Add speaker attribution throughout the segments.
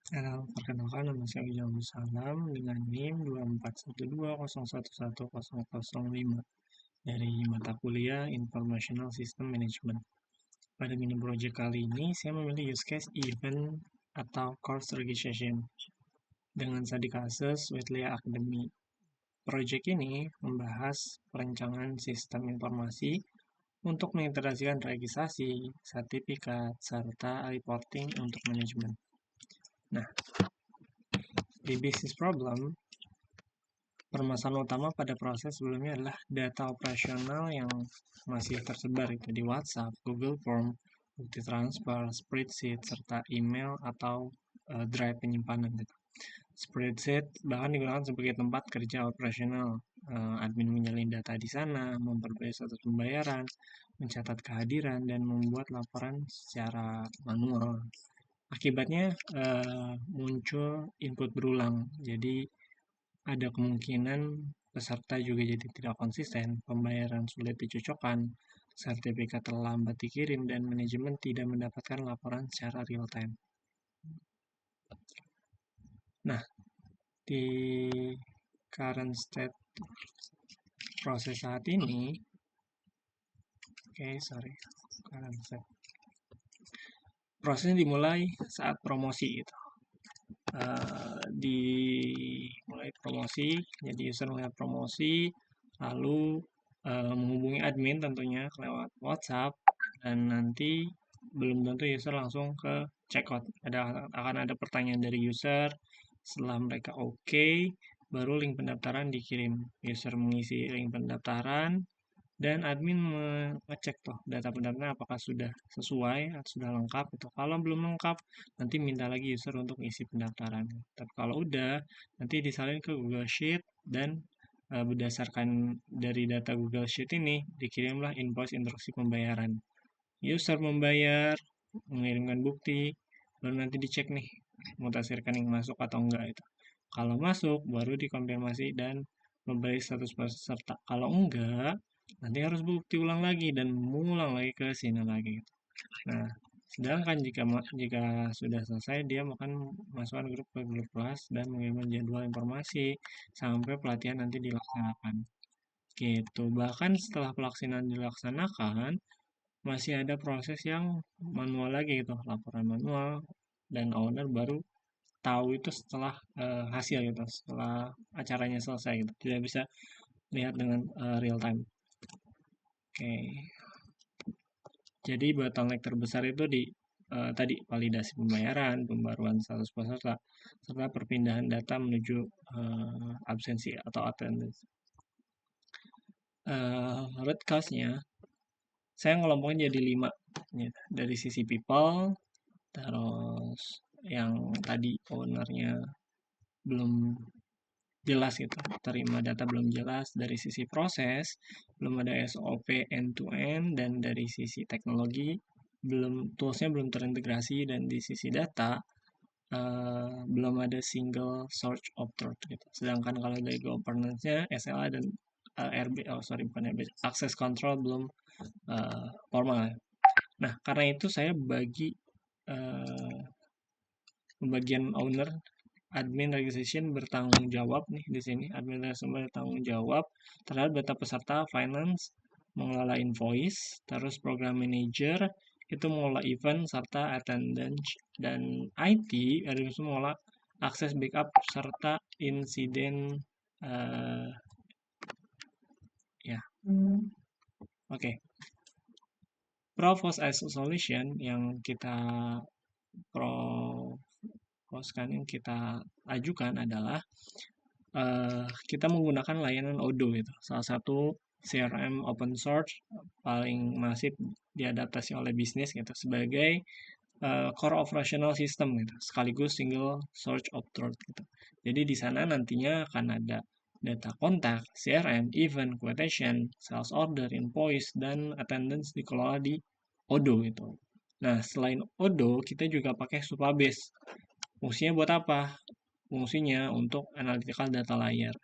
Speaker 1: Halo, perkenalkan nama saya Ujang Salam dengan NIM 241201110005 dari mata kuliah Informational System Management. Pada mini project kali ini, saya memilih use case event atau course registration dengan study kasus Whitley Academy. Project ini membahas perencanaan sistem informasi untuk mengintegrasikan registrasi, sertifikat, serta reporting untuk manajemen. Nah, di business problem, permasalahan utama pada proses sebelumnya adalah data operasional yang masih tersebar itu di WhatsApp, Google Form, bukti transfer, spreadsheet, serta email atau drive penyimpanan gitu. Spreadsheet bahkan digunakan sebagai tempat kerja operasional. Admin menjalin data di sana, memperbarui status pembayaran, mencatat kehadiran, dan membuat laporan secara manual. Akibatnya muncul input berulang. Jadi ada kemungkinan peserta juga jadi tidak konsisten, pembayaran sulit dicocokkan, sertifikat terlambat dikirim, dan manajemen tidak mendapatkan laporan secara real time. Nah, di current state proses saat ini, current state. Prosesnya dimulai saat promosi gitu. Dimulai promosi, jadi user melihat promosi, lalu menghubungi admin tentunya lewat WhatsApp, dan nanti belum tentu user langsung ke checkout. Akan ada pertanyaan dari user, setelah mereka oke, baru link pendaftaran dikirim. User mengisi link pendaftaran, dan admin mengecek tuh data pendaftaran apakah sudah sesuai atau sudah lengkap itu. Kalau belum lengkap, nanti minta lagi user untuk isi pendaftaran. Tapi kalau udah, nanti disalin ke Google Sheet, dan berdasarkan dari data Google Sheet ini dikirimlah invoice instruksi pembayaran. User membayar, mengirimkan bukti, baru nanti dicek nih mutasi rekening masuk atau enggak itu. Kalau masuk, baru dikonfirmasi dan memberi status peserta. Kalau enggak, nanti harus bukti ulang lagi dan mengulang lagi ke sini lagi. Nah, sedangkan jika sudah selesai, dia akan masukkan grup ke grup kelas dan mengirimkan jadwal informasi sampai pelatihan nanti dilaksanakan. Gitu. Bahkan setelah pelaksanaan dilaksanakan, masih ada proses yang manual lagi gitu, laporan manual, dan owner baru tahu itu setelah hasil gitu, setelah acaranya selesai gitu. Tidak bisa lihat dengan real time. Oke. Jadi bottleneck terbesar itu di tadi validasi pembayaran, pembaruan status peserta, serta perpindahan data menuju absensi atau attendance. Root cause-nya, saya ngelompokin jadi 5 ya. Dari sisi people, terus yang tadi ownernya belum jelas gitu, terima data belum jelas. Dari sisi proses, belum ada SOP end to end, dan dari sisi teknologi, toolsnya belum terintegrasi, dan di sisi data, belum ada single source of truth gitu. Sedangkan kalau dari governance-nya, SLA dan bukan RB, access control belum formal. Nah, karena itu saya bagi pembagian owner. Admin registration bertanggung jawab nih di sini. Admin registration bertanggung jawab terhadap data peserta, finance mengelola invoice, terus program manager itu mengelola event serta attendance, dan IT itu mengelola akses backup serta insiden ya. Oke. Propose as a solution yang kita yang kita ajukan adalah kita menggunakan layanan Odoo gitu. Salah satu CRM open source paling masif diadaptasi oleh bisnis gitu sebagai core operational system gitu, sekaligus single source of truth gitu. Jadi di sana nantinya akan ada data kontak, CRM, event, quotation, sales order, invoice, dan attendance dikelola di Odoo gitu. Nah, selain Odoo, kita juga pakai Supabase. Fungsinya buat apa? Fungsinya untuk analytical data layer.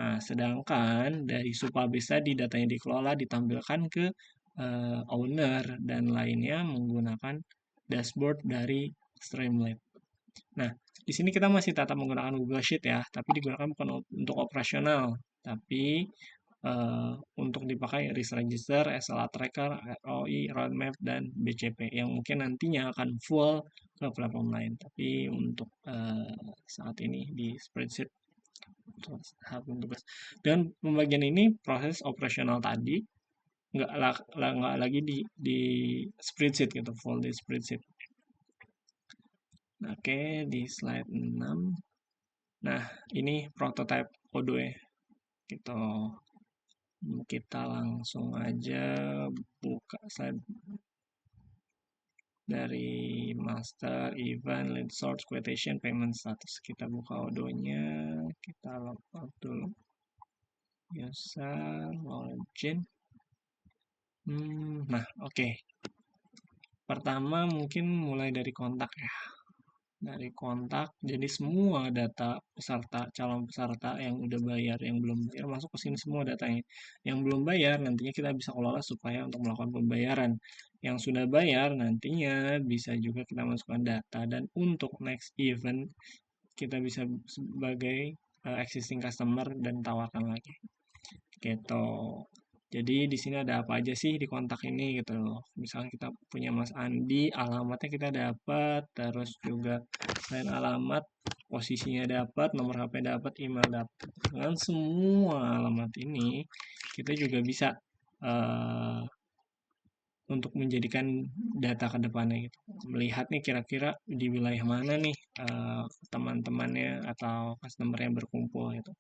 Speaker 1: Nah, sedangkan dari Supabase tadi datanya dikelola ditampilkan ke owner dan lainnya menggunakan dashboard dari Streamlit. Nah, Di sini kita masih tetap menggunakan Google Sheet ya, tapi digunakan bukan untuk operasional, tapi untuk dipakai risk register, SLA tracker, ROI, roadmap, dan BCP yang mungkin nantinya akan full ke platform lain. Tapi untuk saat ini di spreadsheet tugas. Dan pembagian ini proses operasional tadi nggak lagi di spreadsheet gitu, full di spreadsheet. Oke, di slide 6. Nah, ini prototype Odoo ya. Gitu. Kita langsung aja buka slide dari master, event, lead source, quotation, payment status. Kita buka Odoo-nya, kita logout dulu. User, login. Nah, oke. Pertama mungkin mulai dari kontak ya. Dari kontak, jadi semua data peserta, calon peserta yang udah bayar, yang belum bayar, masuk ke sini semua datanya. Yang belum bayar, nantinya kita bisa kelola supaya untuk melakukan pembayaran. Yang sudah bayar, nantinya bisa juga kita masukkan data. Dan untuk next event, kita bisa sebagai existing customer dan tawarkan lagi. Gitu. Jadi di sini ada apa aja sih di kontak ini gitu loh. Misalnya kita punya Mas Andi, alamatnya kita dapat, terus juga selain alamat, posisinya dapat, nomor HP dapat, email dapat. Dengan semua alamat ini, kita juga bisa eh, untuk menjadikan data ke depannya gitu. Melihat nih kira-kira di wilayah mana nih teman-temannya atau customer yang berkumpul gitu.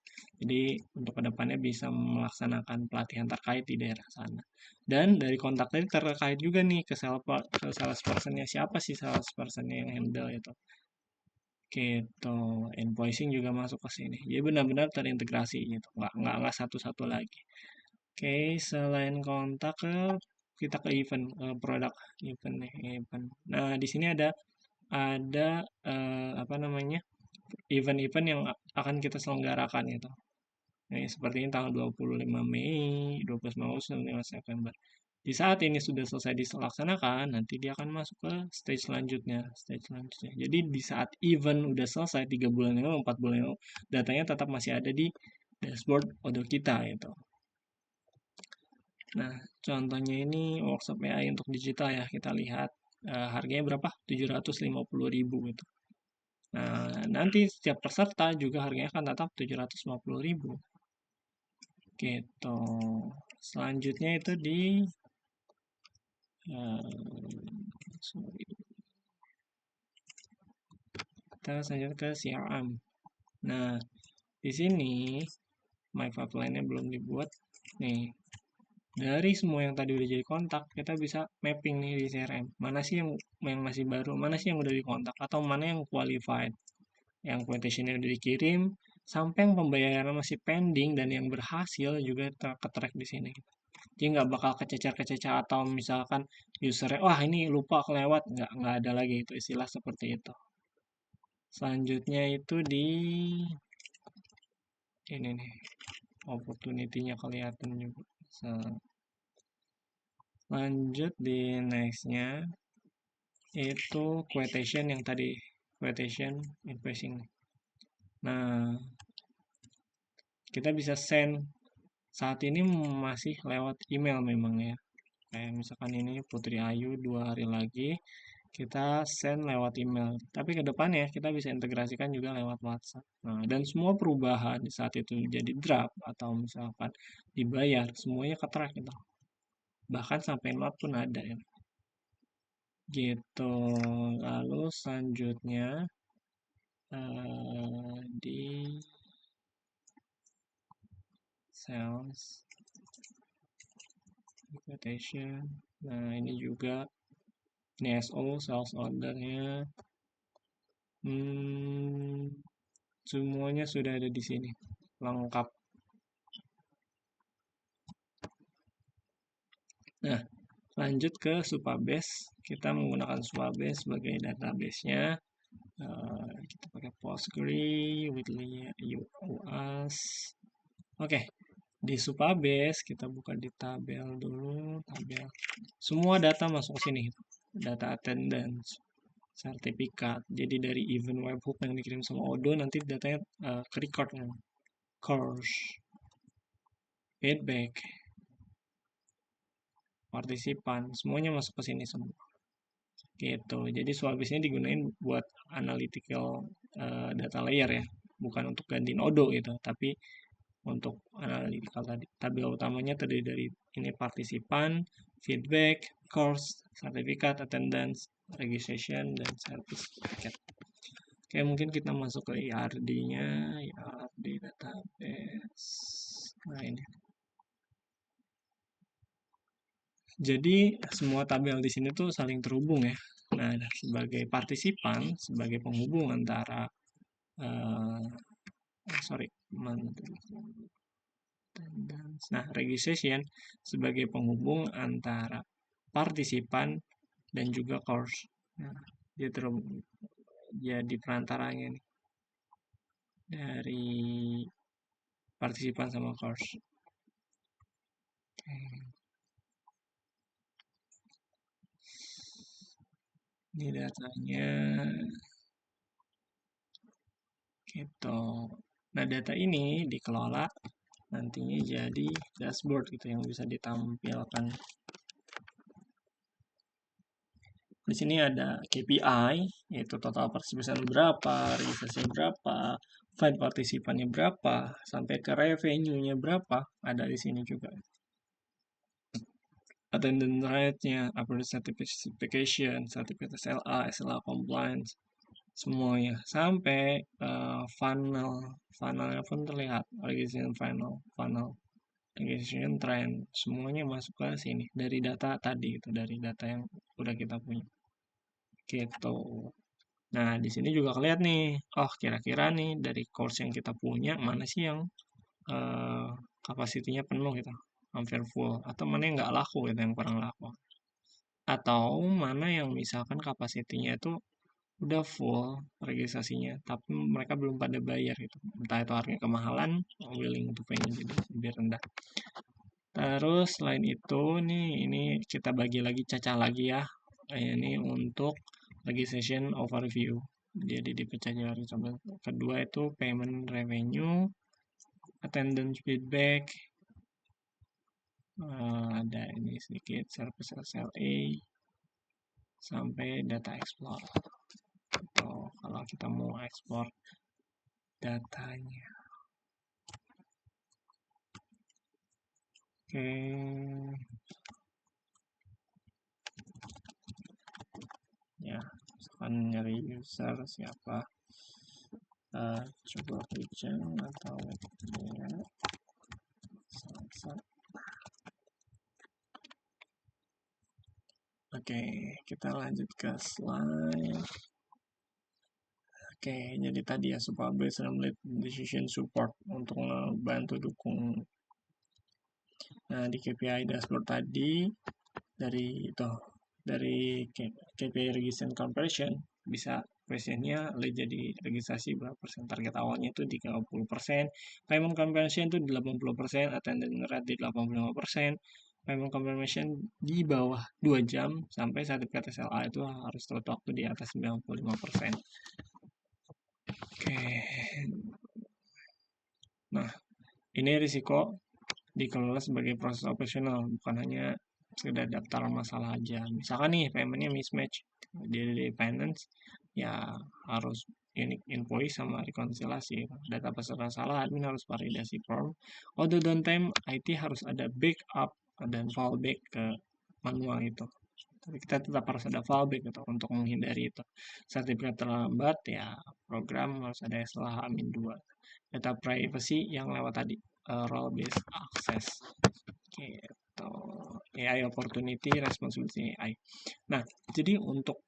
Speaker 1: Jadi untuk ke depannya bisa melaksanakan pelatihan terkait di daerah sana. Dan dari kontak tadi terkait juga nih ke salespersonnya, siapa sih salespersonnya yang handle itu. Gitu, invoicing juga masuk ke sini. Jadi benar-benar terintegrasi gitu, nggak satu-satu lagi. Oke, selain kontak kita ke event, produk event nih, event. Nah, di sini ada apa namanya? Event-event yang akan kita selenggarakan gitu. Nah, seperti ini tanggal 25 Mei, 29 Agustus, 5 September. Di saat ini sudah selesai dilaksanakan, nanti dia akan masuk ke stage selanjutnya, Jadi di saat event udah selesai 3 bulan yang lalu, 4 bulan yang lalu, datanya tetap masih ada di dashboard Odoo kita gitu. Nah, contohnya ini workshop AI untuk digital ya. Kita lihat harganya berapa? 750.000 gitu. Nah, nanti setiap peserta juga harganya akan tetap 750.000. Gitu. Selanjutnya itu di sorry. Kita selanjutnya ke CRM. Nah, di sini my pipeline-nya belum dibuat. Nih, dari semua yang tadi udah jadi kontak, kita bisa mapping nih di CRM. Mana sih yang masih baru, mana sih yang udah dikontak, atau mana yang qualified, yang quotation-nya udah dikirim, sampai yang pembayaran masih pending dan yang berhasil juga ke-track di sini. Jadi nggak bakal kececer-kececer atau misalkan usernya, wah ini lupa kelewat, nggak ada lagi itu istilah seperti itu. Selanjutnya itu di ini nih, opportunity-nya kelihatan juga. Lanjut di next-nya itu quotation yang tadi, quotation invoicing. Nah, kita bisa send saat ini masih lewat email memang ya. Kayak misalkan ini Putri Ayu 2 hari lagi kita send lewat email. Tapi ke depannya kita bisa integrasikan juga lewat WhatsApp. Nah, dan semua perubahan di saat itu jadi draft atau misalkan dibayar, semuanya ke-track gitu. Bahkan sampai not pun ada ya. Gitu. Lalu selanjutnya di sales quotation. Nah, ini juga NSO sales ordernya. Semuanya sudah ada di sini, lengkap. Nah, lanjut ke Supabase. Kita menggunakan Supabase sebagai database-nya. Kita pakai Postgre, Weekly UAS. Oke, di Supabase kita buka di tabel dulu, tabel. Semua data masuk ke sini. Data attendance, sertifikat. Jadi dari event webhook yang dikirim sama Odoo nanti datanya ke record kan. Course, feedback, partisipan, semuanya masuk ke sini semua. Gitu. Jadi Swabiz ini digunain buat analytical data layer ya, bukan untuk gantiin Odoo gitu, tapi untuk analytical tadi. Tabel utamanya terdiri dari ini partisipan, feedback, course, sertifikat, attendance, registration, dan certificate. Oke, mungkin kita masuk ke IRD-nya, IRD database. Nah, ini. Jadi, semua tabel di sini tuh saling terhubung ya. Nah, sebagai partisipan, sebagai penghubung antara, uh, sorry, nah, registration sebagai penghubung antara partisipan dan juga course. Nah, dia jadi perantaranya nih dari partisipan sama course. Ini datanya gitu. Nah, data ini dikelola nantinya jadi dashboard gitu yang bisa ditampilkan. Di sini ada KPI, yaitu total partisipan berapa, registrasi berapa, file partisipannya berapa, sampai ke revenue-nya berapa, ada di sini juga. Attendance rate-nya, upload certification, certificate SLA, SLA compliance, semuanya. Sampai funnelnya pun terlihat, registration funnel, registration trend, semuanya masuk ke sini. Dari data tadi, itu dari data yang udah kita punya. Gitu. Nah, di sini juga kelihatan nih, oh kira-kira nih dari course yang kita punya, mana sih yang kapasitinya penuh gitu, hampir full, atau mana yang nggak laku gitu, yang kurang laku. Atau mana yang misalkan kapasitinya itu udah full registrasinya, tapi mereka belum pada bayar gitu. Entah itu harganya kemahalan, willing to pay-nya jadi lebih rendah. Terus selain itu nih, ini kita bagi lagi, cacah lagi ya. Ini untuk registration overview. Jadi dipecah jadi coba. Kedua itu payment revenue, attendance feedback, ada ini sedikit service SLA, sampai data explore. Atau kalau kita mau ekspor datanya. Oke. Ya, misalkan nyari user siapa. Coba Kijang atau ya, Oke, kita lanjut ke slide. Oke, jadi tadi ya Supabase Remlit Decision Support untuk membantu dukung. Nah, di KPI dashboard tadi dari KPI registration conversion bisa questionnya jadi registrasi berapa persen, target awalnya itu di 30%, payment conversion itu di 80%, attendance rate di 85%, payment confirmation di bawah 2 jam, sampai sertifikat SLA itu harus tepat waktu di atas 95%. Oke. Nah, ini risiko dikelola sebagai proses operasional, bukan hanya sekedar daftar masalah aja. Misalkan nih paymentnya mismatch di finance, ya harus unique invoice sama rekonsiliasi. Data peserta salah, admin harus validasi form. Auto downtime, IT harus ada backup dan fallback ke manual itu. Tapi kita tetap harus ada fallback gitu, untuk menghindari itu. Sertifikat terlambat, ya program harus ada setelah H-2. Data privacy yang lewat tadi, role based access. Gitu. AI opportunity, responsibility AI. Nah, jadi untuk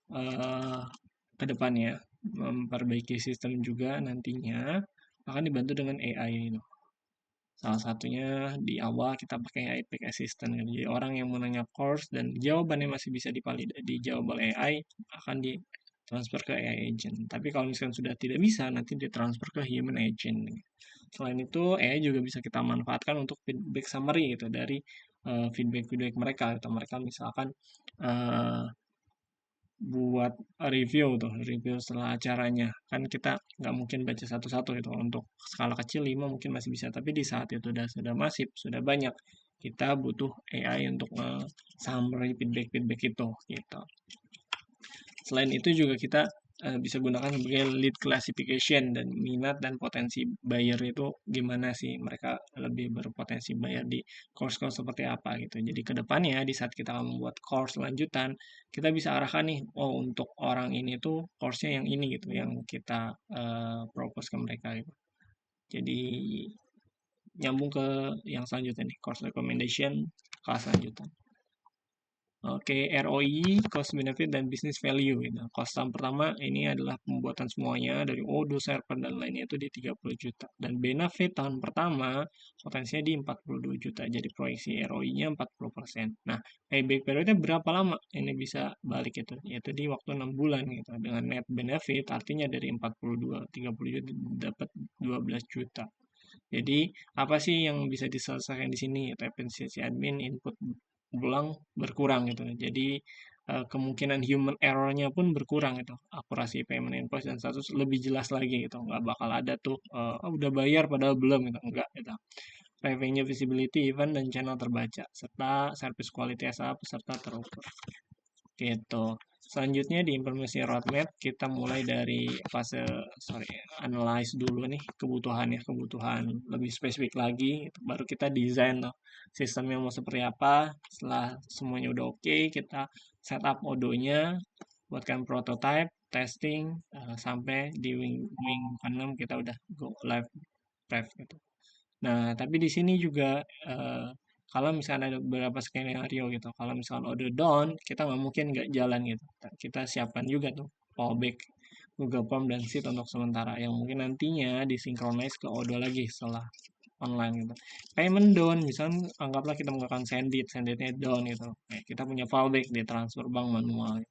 Speaker 1: kedepannya memperbaiki sistem juga nantinya akan dibantu dengan AI ini. Salah satunya di awal kita pakai AI Pick Assistant. Jadi orang yang mau nanya course dan jawabannya masih bisa dijawab oleh AI, akan ditransfer ke AI agent. Tapi kalau misalkan sudah tidak bisa, nanti ditransfer ke human agent. Selain itu, AI juga bisa kita manfaatkan untuk feedback summary gitu dari feedback-feedback mereka. Atau mereka misalkan buat review tuh, review setelah acaranya. Kan kita nggak mungkin baca satu-satu itu. Untuk skala kecil 5 mungkin masih bisa, tapi di saat itu sudah masif, sudah banyak, kita butuh AI untuk summary feedback-feedback itu gitu. Selain itu juga kita bisa gunakan sebagai lead classification dan minat dan potensi buyer itu gimana sih, mereka lebih berpotensi bayar di course-course seperti apa gitu. Jadi ke depannya di saat kita membuat course lanjutan, kita bisa arahkan nih, oh untuk orang ini tuh course-nya yang ini gitu, yang kita propose ke mereka gitu. Jadi nyambung ke yang selanjutnya nih, course recommendation kelas lanjutan. Oke, ROI, cost benefit dan business value gitu. Cost tahun pertama ini adalah pembuatan semuanya dari Odoo, server dan lainnya itu di 30 juta. Dan benefit tahun pertama potensinya di 42 juta. Jadi proyeksi ROI-nya 40%. Nah, payback periodnya berapa lama? Ini bisa balik itu, yaitu di waktu 6 bulan gitu. Dengan net benefit artinya dari 42, 30 juta dapat 12 juta. Jadi apa sih yang bisa diselesaikan di sini? Yaitu efisiensi admin, input pulang berkurang gitu. Jadi kemungkinan human error-nya pun berkurang gitu. Akurasi payment invoice dan status lebih jelas lagi gitu. Nggak bakal ada tuh udah bayar padahal belum gitu. Enggak gitu. Revenue visibility, event, dan channel terbaca, serta service quality SAP serta terukur. Gitu. Selanjutnya di informasi roadmap kita mulai dari fase analyze dulu nih kebutuhannya, kebutuhan lebih spesifik lagi, baru kita desain tuh sistemnya mau seperti apa. Setelah semuanya udah oke, kita setup Odoo-nya, buatkan prototype, testing, sampai di wing 6 kita udah go live rev gitu. Nah, tapi di sini juga kalau misalnya ada beberapa skenario gitu, kalau misalnya order down, kita nggak mungkin nggak jalan gitu. Kita siapkan juga tuh fallback Google Form dan Sheet untuk sementara, yang mungkin nantinya disinkronize ke Odoo lagi setelah online gitu. Payment down, misalnya anggaplah kita menggunakan Sendit-nya down gitu. Kita punya fallback di transfer bank manual.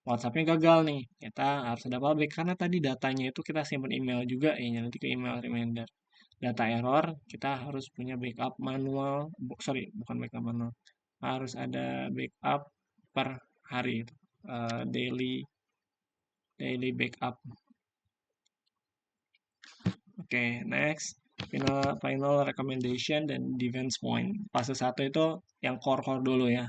Speaker 1: WhatsApp-nya gagal nih, kita harus ada fallback karena tadi datanya itu kita simpan email juga, ya nanti ke email reminder. Data error, kita harus punya backup manual, bukan backup manual, harus ada backup per hari, daily backup. Oke, next, final recommendation dan defense point. Fase 1 itu yang core-core dulu ya.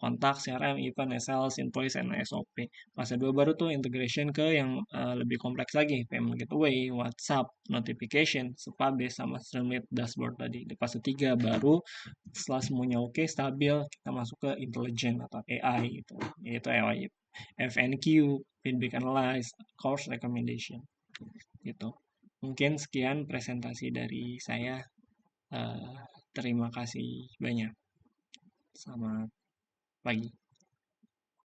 Speaker 1: Kontak, CRM, event, sales, invoice, dan SOP. Fase 2 baru tuh integration ke yang lebih kompleks lagi. Payment gateway, WhatsApp, notification, Supabase, sama Streamlit dashboard tadi. Di fase 3 baru setelah semuanya oke, stabil, kita masuk ke intelligent atau AI gitu. Yaitu AI, FNQ, feedback analyze, course recommendation gitu. Mungkin sekian presentasi dari saya. Terima kasih banyak. Selamat pagi.